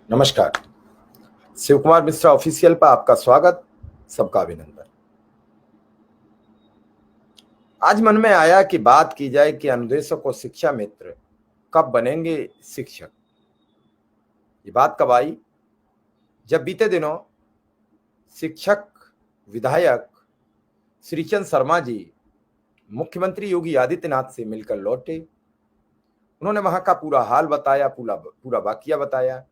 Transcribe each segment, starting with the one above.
नमस्कार। शिव कुमार मिश्रा ऑफिशियल पर आपका स्वागत, सबका अभिनंदन। आज मन में आया कि बात की जाए कि अनुदेशक और शिक्षा मित्र कब बनेंगे शिक्षक। ये बात कब आई जब बीते दिनों शिक्षक विधायक श्रीचंद शर्मा जी मुख्यमंत्री योगी आदित्यनाथ से मिलकर लौटे। उन्होंने वहां का पूरा हाल बताया, पूरा वाकया बताया।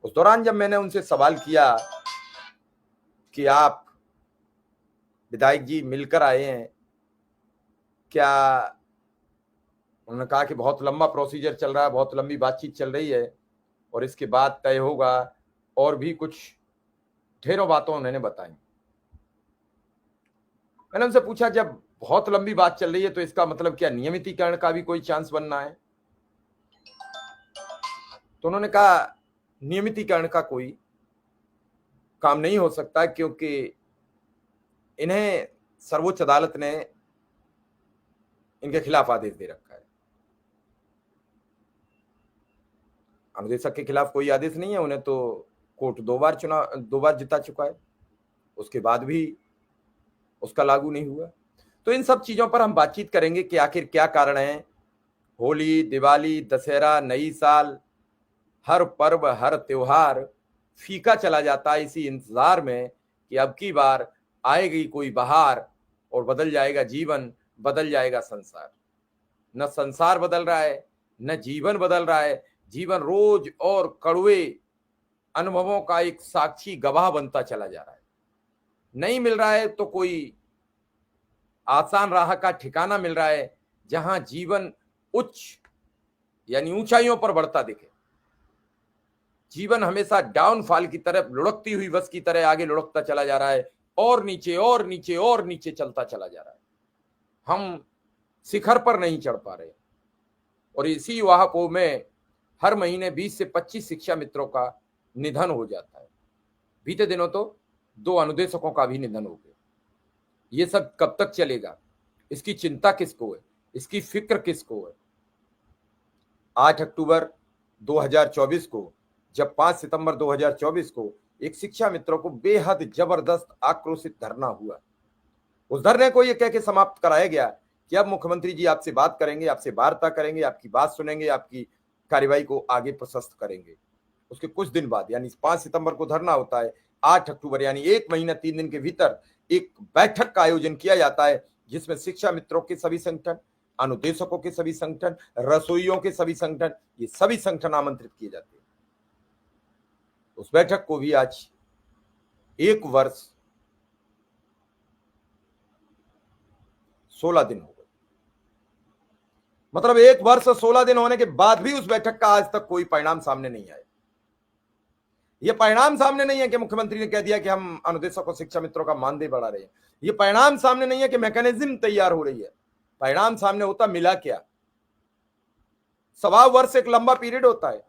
उस दौरान जब मैंने उनसे सवाल किया कि आप विधायक जी मिलकर आए हैं क्या, उन्होंने कहा कि बहुत लंबा प्रोसीजर चल रहा है, बहुत लंबी बातचीत चल रही है और इसके बाद तय होगा, और भी कुछ ढेरों बातों उन्होंने बताई। मैंने उनसे पूछा जब बहुत लंबी बात चल रही है तो इसका मतलब क्या नियमितीकरण का भी कोई चांस बनना है? तो उन्होंने कहा नियमितीकरण का कोई काम नहीं हो सकता क्योंकि इन्हें सर्वोच्च अदालत ने इनके खिलाफ आदेश दे रखा है। अनुदेशक के खिलाफ कोई आदेश नहीं है, उन्हें तो कोर्ट दो बार जिता चुका है, उसके बाद भी उसका लागू नहीं हुआ। तो इन सब चीजों पर हम बातचीत करेंगे कि आखिर क्या कारण है। होली, दिवाली, दशहरा, नई साल, हर पर्व, हर त्योहार फीका चला जाता है इसी इंतजार में कि अब की बार आएगी कोई बहार और बदल जाएगा जीवन, बदल जाएगा संसार। न संसार बदल रहा है, न जीवन बदल रहा है। जीवन रोज और कड़वे अनुभवों का एक साक्षी गवाह बनता चला जा रहा है। नहीं मिल रहा है तो कोई आसान राह का ठिकाना मिल रहा है जहां जीवन उच्च यानी ऊंचाइयों पर बढ़ता दिखे। जीवन हमेशा डाउनफॉल की तरफ लुढ़कती हुई बस की तरह आगे लुढ़कता चला जा रहा है और नीचे और नीचे और नीचे चलता चला जा रहा है। हम शिखर पर नहीं चढ़ पा रहे और इसी वाहकों में हर महीने 20 से 25 शिक्षा मित्रों का निधन हो जाता है। बीते दिनों तो 2 अनुदेशकों का भी निधन हो गया। ये सब कब तक चलेगा? इसकी चिंता किसको है? इसकी फिक्र किसको है? 8 अक्टूबर 2024 को, जब 5 सितंबर 2024 को एक शिक्षा मित्रों को बेहद जबरदस्त आक्रोशित धरना हुआ, उस धरने को यह कह के समाप्त कराया गया कि अब मुख्यमंत्री जी आपसे बात करेंगे, आपसे वार्ता करेंगे, आपकी बात सुनेंगे, आपकी कार्यवाही को आगे प्रशस्त करेंगे। उसके कुछ दिन बाद यानी 5 सितंबर को धरना होता है, 8 अक्टूबर यानी 1 महीना 3 दिन के भीतर एक बैठक का आयोजन किया जाता है जिसमें शिक्षा मित्रों के सभी संगठन, अनुदेशकों के सभी संगठन, रसोइयों के सभी संगठन, ये सभी संगठन आमंत्रित किए जाते हैं। उस बैठक को भी आज 1 वर्ष 16 दिन हो गए। मतलब 1 वर्ष 16 दिन होने के बाद भी उस बैठक का आज तक कोई परिणाम सामने नहीं आया। यह परिणाम सामने नहीं है कि मुख्यमंत्री ने कह दिया कि हम अनुदेशक और शिक्षा मित्रों का मानदेय बढ़ा रहे हैं। यह परिणाम सामने नहीं है कि मैकेनिज्म तैयार हो रही है। परिणाम सामने होता मिला क्या? 1.25 वर्ष एक लंबा पीरियड होता है।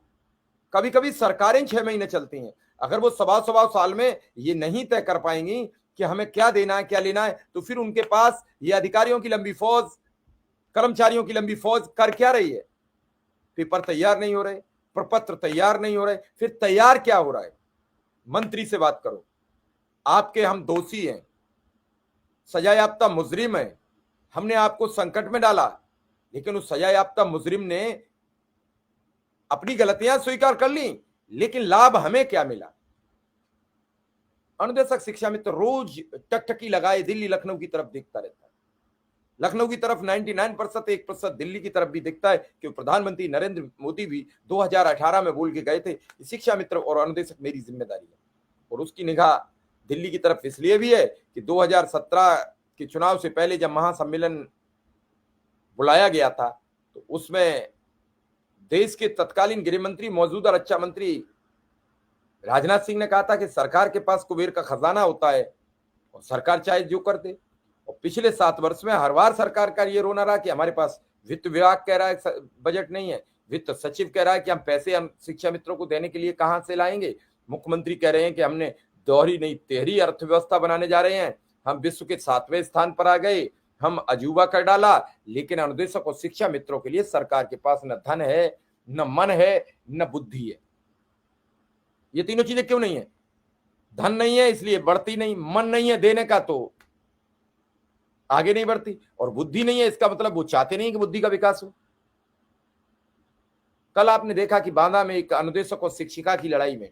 कभी कभी सरकारें 6 महीने चलती हैं। अगर वो 1.25 साल में ये नहीं तय कर पाएंगी कि हमें क्या देना है, क्या लेना है, तो फिर उनके पास ये अधिकारियों की लंबी फौज, कर्मचारियों की लंबी फौज कर क्या रही है? पेपर तैयार नहीं हो रहे, प्रपत्र तैयार नहीं हो रहे, फिर तैयार क्या हो रहा है? मंत्री से बात करो, आपके हम दोषी हैं, सजायाफ्ता मुजरिम है, हमने आपको संकट में डाला, लेकिन उस सजायाफ्ता मुजरिम ने अपनी गलतियां स्वीकार कर ली, लेकिन लाभ हमें क्या मिला? अनुदेशक शिक्षा मित्र रोज टकटकी लगाए दिल्ली लखनऊ की तरफ देखता रहता है। लखनऊ की तरफ 99%, 1% दिल्ली की तरफ भी दिखता है कि प्रधानमंत्री नरेंद्र मोदी भी 2018 में बोल के गए थे कि शिक्षा मित्र और अनुदेशक मेरी जिम्मेदारी है, और उसकी निगाह दिल्ली की तरफ इसलिए भी है कि 2017 के चुनाव से पहले जब महासम्मेलन बुलाया गया था तो उसमें देश के तत्कालीन गृह मंत्री, मौजूदा रक्षा मंत्री राजनाथ सिंह ने कहा था कि सरकार के पास कुबेर का खजाना होता है और सरकार चाहे जो कर दे। और पिछले 7 वर्ष में हर बार सरकार का ये रोना रहा कि हमारे पास वित्त विभाग कह रहा है बजट नहीं है, वित्त सचिव कह रहा है कि हम पैसे हम शिक्षा मित्रों को देने के लिए कहां से लाएंगे, मुख्यमंत्री कह रहे हैं कि हमने दोहरी नहीं तिहरी अर्थव्यवस्था बनाने जा रहे हैं, हम विश्व के 7वें स्थान पर आ गए, हम अजूबा कर डाला। लेकिन अनुदेशक और शिक्षा मित्रों के लिए सरकार के पास न धन है, न मन है, न बुद्धि है। ये तीनों चीजें क्यों नहीं है? धन नहीं है इसलिए बढ़ती नहीं, मन नहीं है देने का तो आगे नहीं बढ़ती, और बुद्धि नहीं है इसका मतलब वो चाहते नहीं कि बुद्धि का विकास हो। कल आपने देखा कि बांदा में एक अनुदेशक और शिक्षिका की लड़ाई में,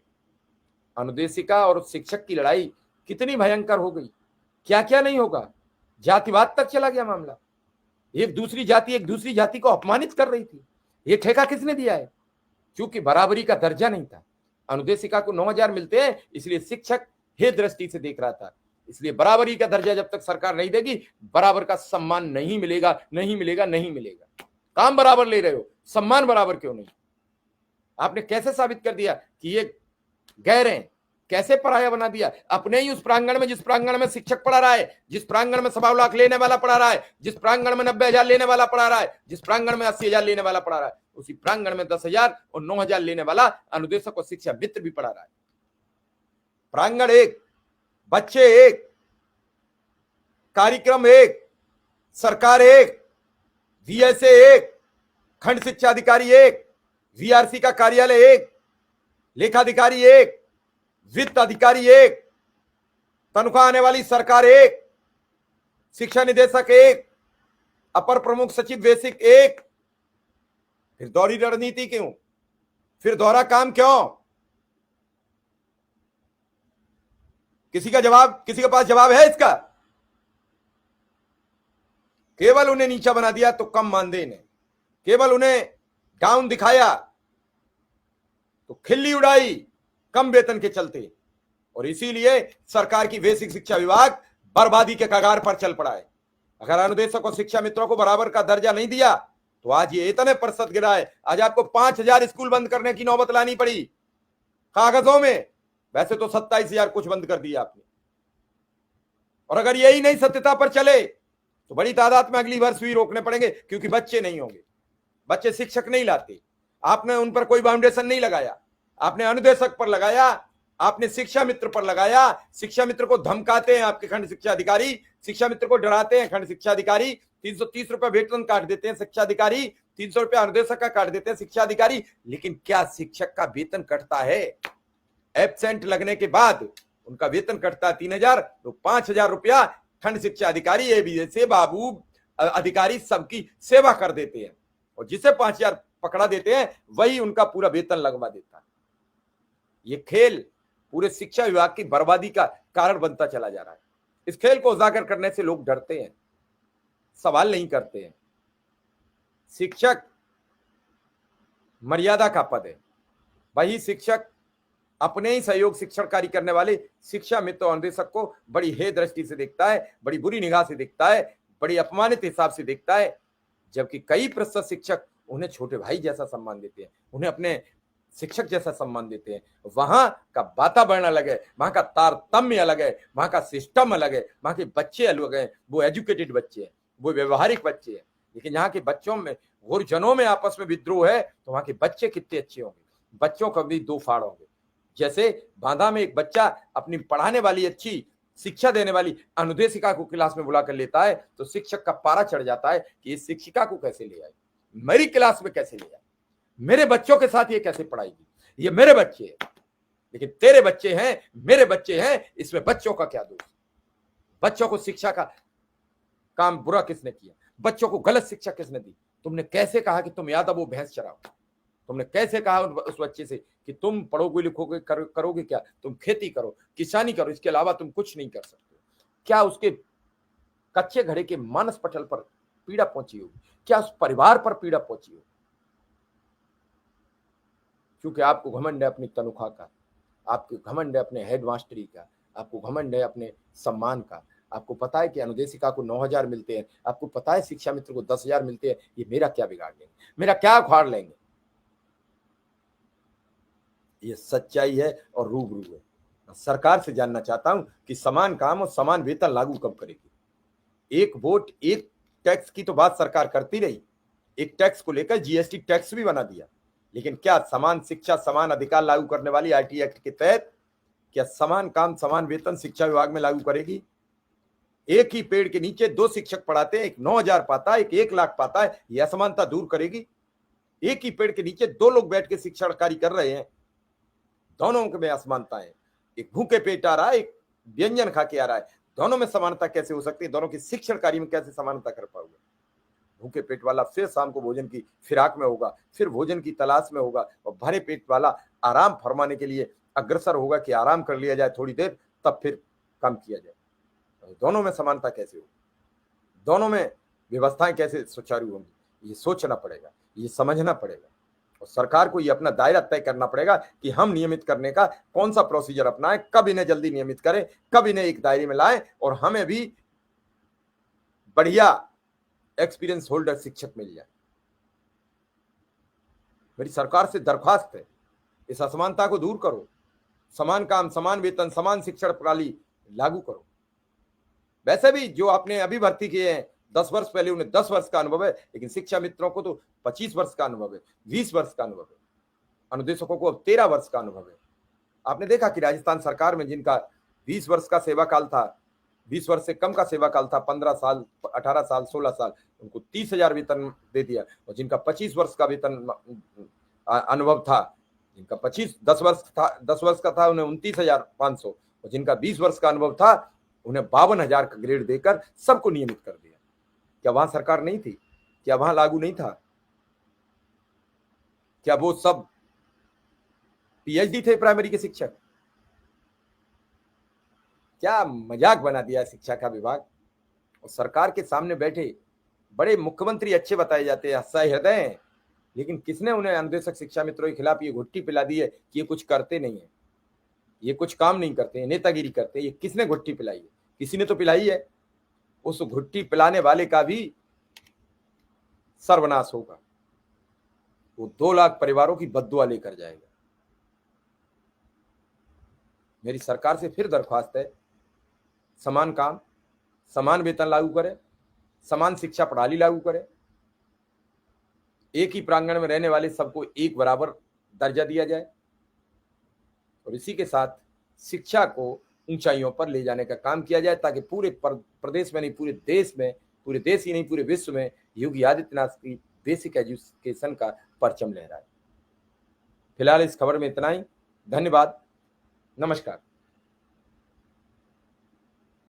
अनुदेशिका और शिक्षक की लड़ाई कितनी भयंकर हो गई, क्या क्या नहीं होगा, जातिवाद तक चला गया मामला। एक दूसरी जाति को अपमानित कर रही थी। ये ठेका किसने दिया है? क्योंकि बराबरी का दर्जा नहीं था। अनुदेशिका को 9,000 मिलते हैं इसलिए शिक्षक हे दृष्टि से देख रहा था, इसलिए बराबरी का दर्जा जब तक सरकार नहीं देगी बराबर का सम्मान नहीं मिलेगा, नहीं मिलेगा, नहीं मिलेगा। काम बराबर ले रहे हो, सम्मान बराबर क्यों नहीं? आपने कैसे साबित कर दिया कि ये गैर हैं? कैसे पराया बना दिया? अपने ही उस प्रांगण में, जिस प्रांगण में शिक्षक पढ़ा रहा है, जिस प्रांगण में 1.25 लाख लेने वाला पढ़ा रहा है, जिस प्रांगण में 90,000 लेने वाला पढ़ा रहा है, जिस प्रांगण में 80,000 लेने वाला पढ़ा रहा है, उसी प्रांगण में 10,000 और 9,000 लेने वाला अनुदेशक और शिक्षा मित्र भी पढ़ा रहा है। प्रांगण एक, बच्चे एक, कार्यक्रम एक, सरकार एक, वीएसए एक, खंड शिक्षा अधिकारी एक, वीआरसी का कार्यालय एक, लेखाधिकारी एक, वित्त अधिकारी एक, तनख्वाह आने वाली सरकार एक, शिक्षा निदेशक एक, अपर प्रमुख सचिव बेसिक एक। फिर दोहरी रणनीति क्यों? फिर दोहरा काम क्यों? किसी के पास जवाब है इसका? केवल उन्हें नीचा बना दिया तो कम मानदेय ने, केवल उन्हें गाउन दिखाया तो खिल्ली उड़ाई कम वेतन के चलते, और इसीलिए सरकार की बेसिक शिक्षा विभाग बर्बादी के कगार पर चल पड़ा है। अगर अनुदेशक और शिक्षा मित्रों को बराबर का दर्जा नहीं दिया तो आज ये इतने प्रतिशत गिरा है। आज आपको 5,000 स्कूल बंद करने की नौबत लानी पड़ी कागजों में, वैसे तो 27,000 कुछ बंद कर दिया आपने। और अगर यही नहीं सत्यता पर चले तो बड़ी तादाद में अगली वर्ष भी रोकने पड़ेंगे, क्योंकि बच्चे नहीं होंगे, बच्चे शिक्षक नहीं लाते। आपने उन पर कोई बाउंडेशन नहीं लगाया, आपने अनुदेशक पर लगाया, आपने शिक्षा मित्र पर लगाया। शिक्षा मित्र को धमकाते हैं आपके खंड शिक्षा अधिकारी, शिक्षा मित्र को डराते हैं खंड शिक्षा अधिकारी। 330 रुपए वेतन काट देते हैं शिक्षा अधिकारी, 300 रुपए अनुदेशक का काट देते हैं शिक्षा अधिकारी। लेकिन क्या शिक्षक का वेतन कटता है? एब्सेंट लगने के बाद उनका वेतन कटता है 3,000, तो 5,000 रुपया खंड शिक्षा अधिकारी, एबीसी बाबू अधिकारी सबकी सेवा कर देते हैं, और जिसे 5,000 पकड़ा देते हैं वही उनका पूरा वेतन लगवा देता है। ये खेल पूरे शिक्षा विभाग की बर्बादी का कारण बनता चला जा रहा है। इस खेल को उजागर करने से लोग डरते हैं, सवाल नहीं करते हैं। शिक्षक मर्यादा का पद है, वही शिक्षक अपने ही सहयोग शिक्षण कार्य करने वाले शिक्षा मित्र और अनुदेशक को बड़ी हे दृष्टि से देखता है, बड़ी बुरी निगाह से देखता है, बड़ी अपमानित हिसाब से देखता है। जबकि कई प्रतिशत शिक्षक उन्हें छोटे भाई जैसा सम्मान देते हैं, उन्हें अपने शिक्षक जैसा सम्मान देते हैं। वहां का वातावरण अलग है, वहां का तारतम्य अलग है, वहां का सिस्टम अलग है, वहां के बच्चे अलग हैं, वो एजुकेटेड बच्चे हैं, वो व्यवहारिक बच्चे हैं। लेकिन यहाँ के बच्चों में, गुरजनों में आपस में विद्रोह है, तो वहां के बच्चे कितने अच्छे होंगे? बच्चों का भी दो फाड़ होंगे। जैसे बांदा में एक बच्चा अपनी पढ़ाने वाली, अच्छी शिक्षा देने वाली अनुदेशिका को क्लास में बुला कर लेता है तो शिक्षक का पारा चढ़ जाता है कि इस शिक्षिका को कैसे ले आए, मेरी क्लास में कैसे ले आए, मेरे बच्चों के साथ ये कैसे पढ़ाएगी, ये मेरे बच्चे हैं। लेकिन तेरे बच्चे हैं, मेरे बच्चे हैं, इसमें बच्चों का क्या दोष? बच्चों को शिक्षा का काम बुरा किसने किया? बच्चों को गलत शिक्षा किसने दी? तुमने कैसे कहा कि तुम यादव वो भैंस चराओ? तुमने कैसे कहा उस बच्चे से कि तुम पढ़ोगे लिखोगे करोगे क्या? तुम खेती करो, किसानी करो, इसके अलावा तुम कुछ नहीं कर सकते? क्या उसके कच्चे घड़े के मानस पटल पर पीड़ा पहुंची होगी? क्या उस परिवार पर पीड़ा पहुंची होगी? क्योंकि आपको घमंड है अपनी तनख्वाह का, आपको घमंड है अपने हेड मास्टरी का, आपको घमंड है अपने सम्मान का। आपको पता है कि अनुदेशिका को 9,000 मिलते हैं, आपको पता है शिक्षा मित्र को 10,000 मिलते हैं। ये मेरा क्या बिगाड़ लेंगे, मेरा क्या उखाड़ लेंगे? ये सच्चाई है और रूबरू है। मैं सरकार से जानना चाहता हूं कि समान काम और समान वेतन लागू कब करेगी? एक वोट एक टैक्स की तो बात सरकार करती रही, एक टैक्स को लेकर जीएसटी टैक्स भी बना दिया, लेकिन क्या समान शिक्षा समान अधिकार लागू करने वाली आईटी एक्ट के तहत क्या समान काम समान वेतन शिक्षा विभाग में लागू करेगी? एक ही पेड़ के नीचे दो शिक्षक पढ़ाते हैं, एक 9,000 पाता है, एक 1,00,000 पाता है, यह असमानता दूर करेगी? एक ही पेड़ के नीचे दो लोग बैठ के शिक्षण कार्य कर रहे हैं, दोनों में असमानता है। एक भूखे पेट आ रहा है, एक व्यंजन खा के आ रहा है, दोनों में समानता कैसे हो सकती है? दोनों की शिक्षण कार्य में कैसे समानता कर पाओगे? भूखे पेट वाला फिर शाम को भोजन की फिराक में होगा, फिर भोजन की तलाश में होगा, और भरे पेट वाला आराम फरमाने के लिए अग्रसर होगा कि आराम कर लिया जाए थोड़ी देर, तब फिर काम किया जाए। तो दोनों में समानता कैसे होगी? दोनों में व्यवस्थाएं कैसे सुचारू होंगी? ये सोचना पड़ेगा, ये समझना पड़ेगा, और सरकार को ये अपना दायरा तय करना पड़ेगा कि हम नियमित करने का कौन सा प्रोसीजर अपनाएं, कब इन्हें जल्दी नियमित करें, कब इन्हें एक दायरे में लाएं, और हमें भी बढ़िया एक्सपीरियंस होल्डर शिक्षक मिल जाए। मेरी सरकार से दरख्वास्त है, इस असमानता को दूर करो, समान काम, समान वेतन, समान शिक्षण प्रणाली लागू करो। वैसे भी जो आपने अभी भर्ती किए हैं 10 वर्ष पहले, उन्हें 10 वर्ष का अनुभव है, लेकिन शिक्षा मित्रों को तो 25 वर्ष का अनुभव है, 20 वर्ष का अनुभव है, अनुदेशकों को अब 13 वर्ष का अनुभव है। आपने देखा कि राजस्थान सरकार में जिनका 20 वर्ष का सेवा काल था, 20 वर्ष से कम का सेवा काल था, 15 साल, 18 साल, 16 साल, उनको 30,000 वेतन दे दिया, और जिनका 25 वर्ष का वेतन अनुभव था, जिनका 10 वर्ष का था, उन्हें 29,500, और जिनका 20 वर्ष का अनुभव था, उन्हें 52,000 का ग्रेड देकर सबको नियमित कर दिया। क्या वहां सरकार नहीं थी? क्या वहां लागू नहीं था? क्या वो सब पीएचडी थे प्राइमरी के शिक्षक? क्या मजाक बना दिया शिक्षा का विभाग। और सरकार के सामने बैठे बड़े मुख्यमंत्री अच्छे बताए जाते हैं, सह हृदय हैं, लेकिन किसने उन्हें अनुदेशक शिक्षा मित्रों के खिलाफ ये घुट्टी पिला दी है कि ये कुछ करते नहीं है, ये कुछ काम नहीं करते हैं, नेतागिरी करते हैं? ये किसने घुट्टी पिलाई है? किसी ने तो पिलाई है। उस घुट्टी पिलाने वाले का भी सर्वनाश होगा, वो 2 लाख परिवारों की बद्दुआ लेकर जाएगा। मेरी सरकार से फिर दरख्वास्त है, समान काम, समान वेतन लागू करे, समान शिक्षा प्रणाली लागू करे, एक ही प्रांगण में रहने वाले सबको एक बराबर दर्जा दिया जाए, और इसी के साथ शिक्षा को ऊंचाइयों पर ले जाने का काम किया जाए, ताकि पूरे प्रदेश में नहीं, पूरे देश ही नहीं, पूरे विश्व में योगी आदित्यनाथ की बेसिक एजुकेशन का परचम लहराए। फिलहाल इस खबर में इतना ही। धन्यवाद, नमस्कार।